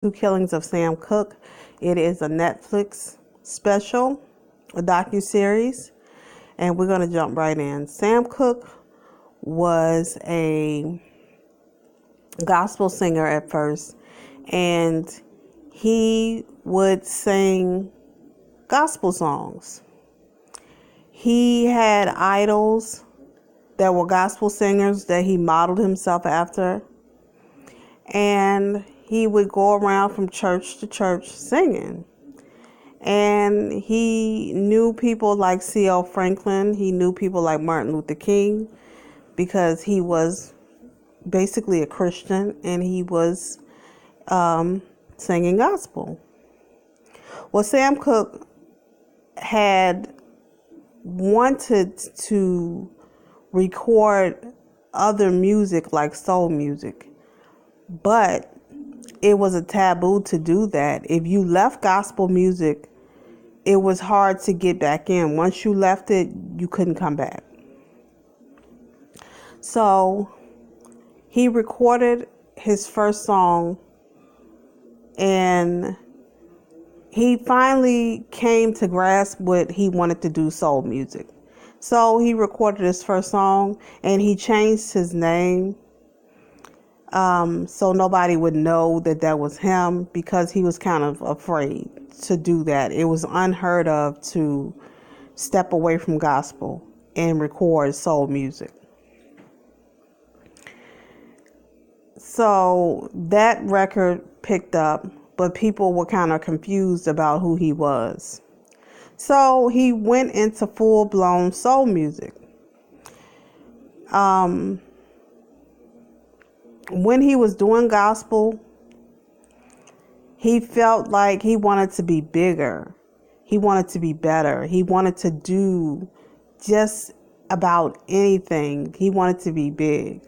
Two Killings of Sam Cooke. It is a Netflix special, a docuseries, and we're going to jump right in. Sam Cooke was a gospel singer at first, and he would sing gospel songs. He had idols that were gospel singers that he modeled himself after, and he would go around from church to church singing. And he knew people like C.L. Franklin. He knew people like Martin Luther King because he was basically a Christian and he was singing gospel. Well, Sam Cooke had wanted to record other music like soul music, but it was a taboo to do that. If you left gospel music, it was hard to get back in. Once you left it, you couldn't come back. So he recorded his first song, and he finally came to grasp what he wanted to do, soul music. So he recorded his first song, and he changed his name so nobody would know that that was him, because he was kind of afraid to do that. It was unheard of to step away from gospel and record soul music. So that record picked up, but people were kind of confused about who he was. So he went into full-blown soul music. When he was doing gospel, he felt like he wanted to be bigger. He wanted to be better. He wanted to do just about anything. He wanted to be big.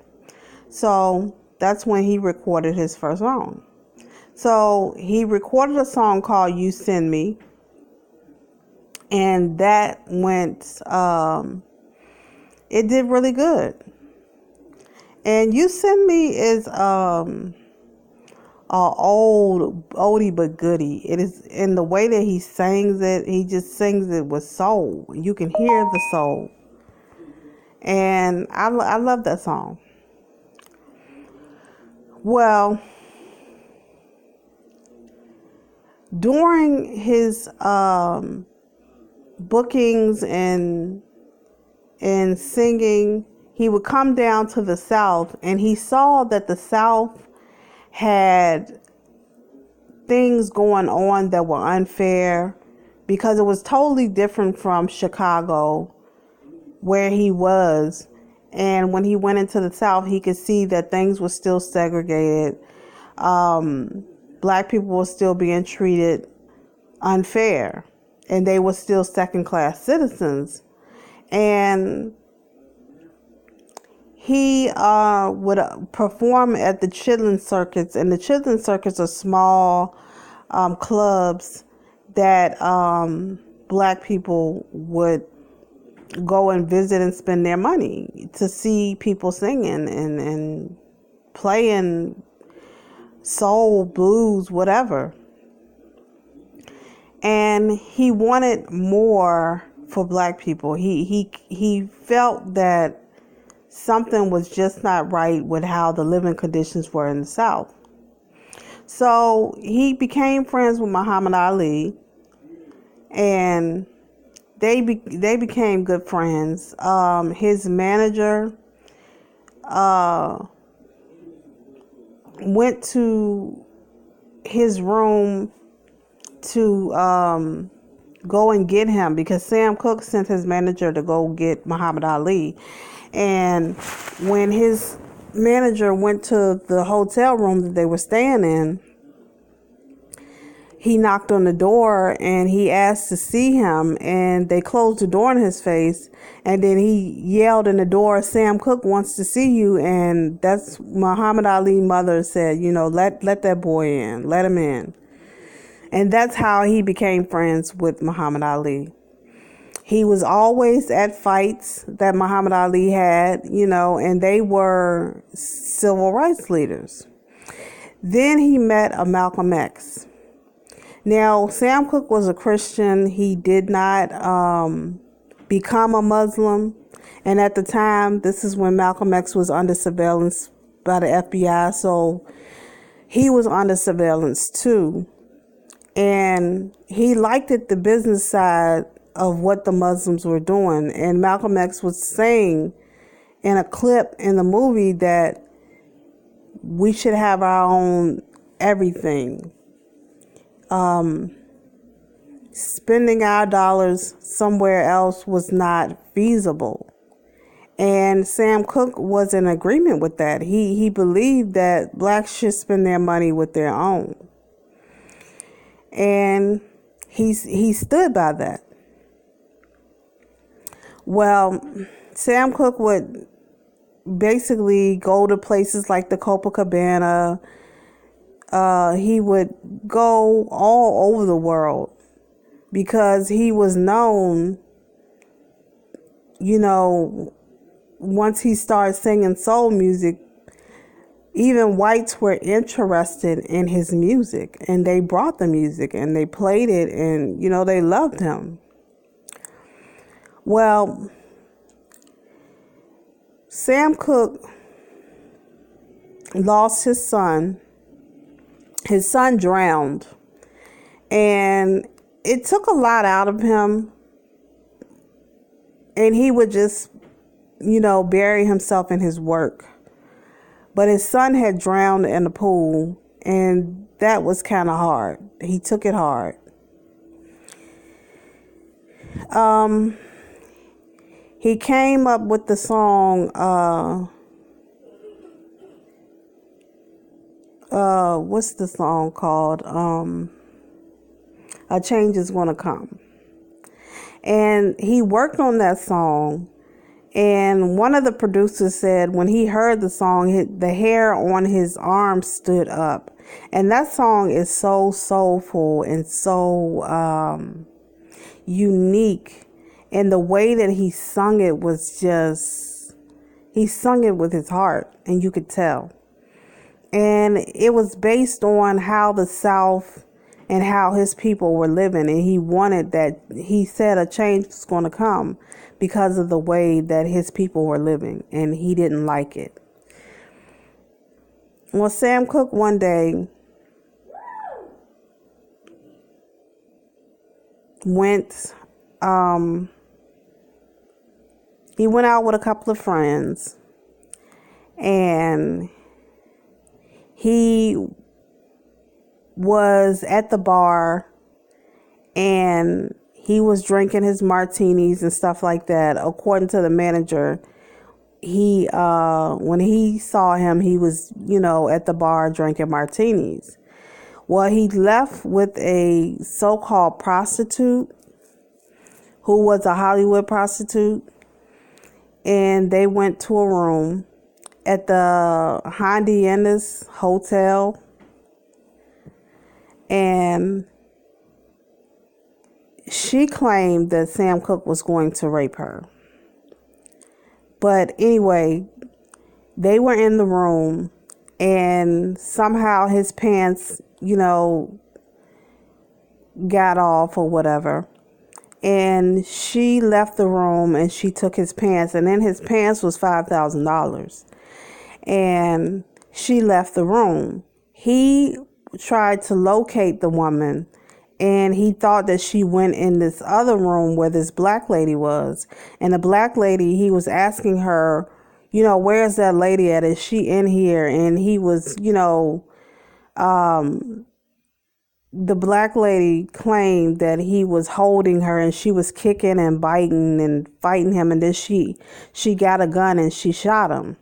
So that's when he recorded his first song. So he recorded a song called You Send Me. And that went, it did really good. And You Send Me is a old oldie but goodie. It is, in the way that he sings it, he just sings it with soul. You can hear the soul. And I love that song. Well, during his bookings and singing, he would come down to the South, and he saw that the South had things going on that were unfair, because it was totally different from Chicago, where he was. And when he went into the South, he could see that things were still segregated. Black people were still being treated unfair, and they were still second-class citizens. And he would perform at the Chitlin Circuits, and the Chitlin Circuits are small clubs that Black people would go and visit and spend their money to see people singing and playing soul, blues, whatever. And he wanted more for Black people. He felt that something was just not right with how the living conditions were in the South. So he became friends with Muhammad Ali, and they became good friends. His manager went to his room to go and get him, because Sam Cooke sent his manager to go get Muhammad Ali. And when his manager went to the hotel room that they were staying in, he knocked on the door and he asked to see him, and they closed the door in his face. And then he yelled in the door, "Sam Cooke wants to see you." And that's Muhammad Ali's mother said, let that boy in, let him in. And that's how he became friends with Muhammad Ali. He was always at fights that Muhammad Ali had, and they were civil rights leaders. Then he met a Malcolm X. Now, Sam Cooke was a Christian. He did not become a Muslim. And at the time, this is when Malcolm X was under surveillance by the FBI. So he was under surveillance too. And he liked it, the business side of what the Muslims were doing. And Malcolm X was saying in a clip in the movie that we should have our own everything. Spending our dollars somewhere else was not feasible. And Sam Cooke was in agreement with that. He believed that blacks should spend their money with their own. And he stood by that. Well, Sam Cooke would basically go to places like the Copacabana. He would go all over the world because he was known, once he started singing soul music, even whites were interested in his music, and they brought the music and they played it, and, they loved him. Well, Sam Cooke lost his son. His son drowned, and it took a lot out of him, and he would just, bury himself in his work. But his son had drowned in the pool, and that was kind of hard. He took it hard. He came up with the song, what's the song called? A Change Is Gonna Come. And he worked on that song. And one of the producers said when he heard the song, the hair on his arm stood up. And that song is so soulful and so unique. And the way that he sung it was just, he sung it with his heart, and you could tell. And it was based on how the South and how his people were living. And he wanted that, he said a change was going to come because of the way that his people were living. And he didn't like it. Well, Sam Cooke one day he went out with a couple of friends, and he was at the bar, and he was drinking his martinis and stuff like that. According to the manager, when he saw him, he was, at the bar drinking martinis. Well, he left with a so-called prostitute who was a Hollywood prostitute, and they went to a room at the Haciendas Hotel, and she claimed that Sam Cooke was going to rape her. But anyway, they were in the room, and somehow his pants, got off or whatever. And she left the room, and she took his pants, and in his pants was $5,000. And she left the room. He tried to locate the woman, and he thought that she went in this other room where this black lady was. And the black lady, he was asking her, where's that lady at? Is she in here? And he was, the black lady claimed that he was holding her, and she was kicking and biting and fighting him. And then she got a gun and she shot him.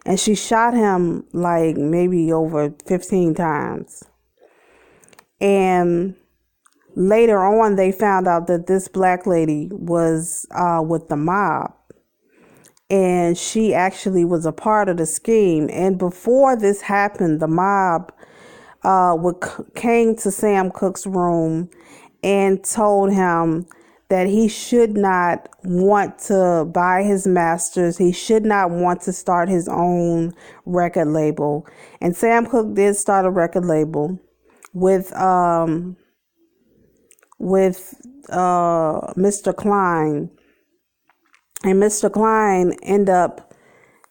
And she shot him like maybe over 15 times. And later on, they found out that this black lady was with the mob. And she actually was a part of the scheme. And before this happened, the mob came to Sam Cooke's room and told him that he should not want to buy his masters. He should not want to start his own record label. And Sam Cooke did start a record label with Mr. Klein. And Mr. Klein ended up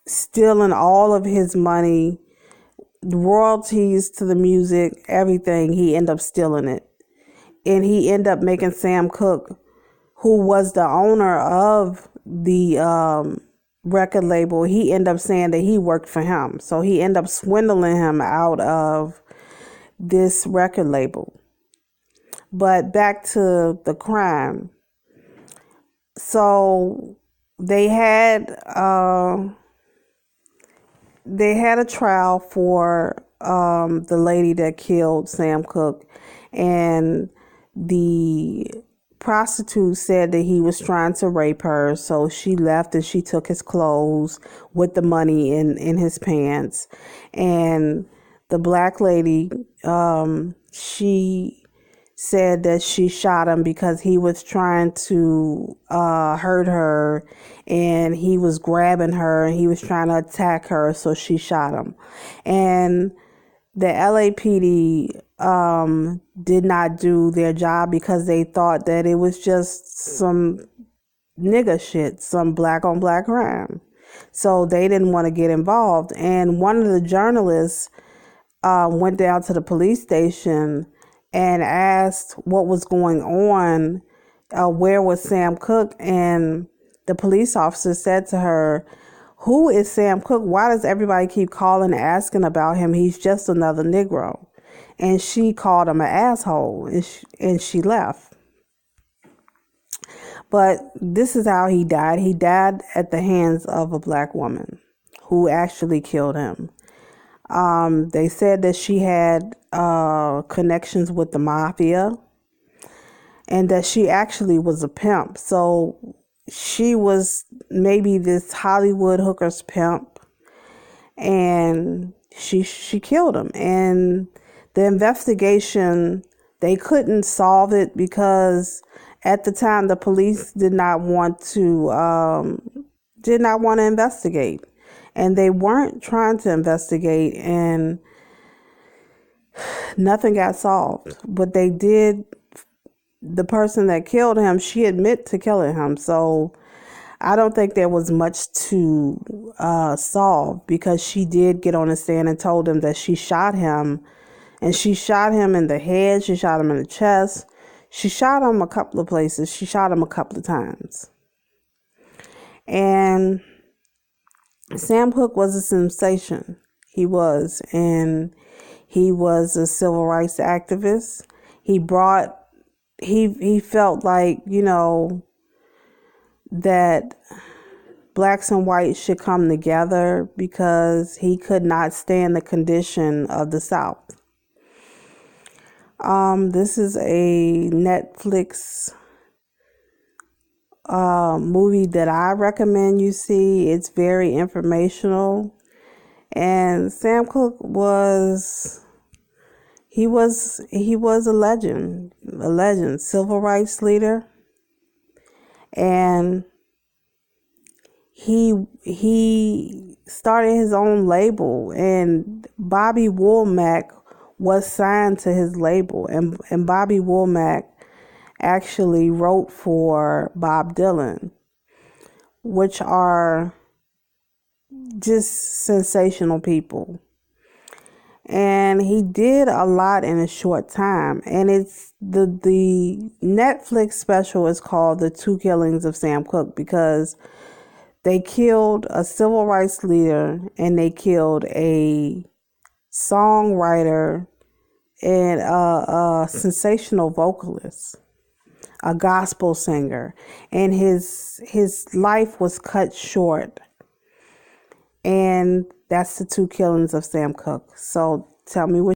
stealing all of his money, royalties to the music, everything. He ended up stealing it. And he ended up making Sam Cooke, who was the owner of the record label, he ended up saying that he worked for him. So he ended up swindling him out of this record label. But back to the crime. So they had a trial for the lady that killed Sam Cooke, and the prostitute said that he was trying to rape her, so she left and she took his clothes with the money in his pants. And the black lady, she said that she shot him because he was trying to hurt her, and he was grabbing her and he was trying to attack her, so she shot him. And the LAPD did not do their job because they thought that it was just some nigga shit, some black on black crime. So they didn't want to get involved. And one of the journalists went down to the police station and asked what was going on, where was Sam Cooke? And the police officer said to her, "Who is Sam Cooke? Why does everybody keep calling and asking about him? He's just another Negro." And she called him an asshole, and she left. But this is how he died. He died at the hands of a black woman who actually killed him. They said that she had connections with the mafia, and that she actually was a pimp. So she was maybe this Hollywood hooker's pimp, and she killed him. And the investigation, they couldn't solve it because at the time the police did not want to investigate, and they weren't trying to investigate, and nothing got solved. But they did. The person that killed him, she admitted to killing him. So I don't think there was much to solve, because she did get on the stand and told him that she shot him. And she shot him in the head. She shot him in the chest. She shot him a couple of places. She shot him a couple of times. And Sam Cooke was a sensation. He was. And he was a civil rights activist. He felt like, that blacks and whites should come together, because he could not stand the condition of the South. This is a Netflix movie that I recommend you see. It's very informational. And Sam Cooke was a legend, civil rights leader. And he started his own label, and Bobby Womack was signed to his label, and Bobby Womack actually wrote for Bob Dylan, which are just sensational people. And he did a lot in a short time. And it's the Netflix special is called The Two Killings of Sam Cooke, because they killed a civil rights leader, and they killed a songwriter and a sensational vocalist, a gospel singer. And his life was cut short. And that's The Two Killings of Sam Cooke. So tell me what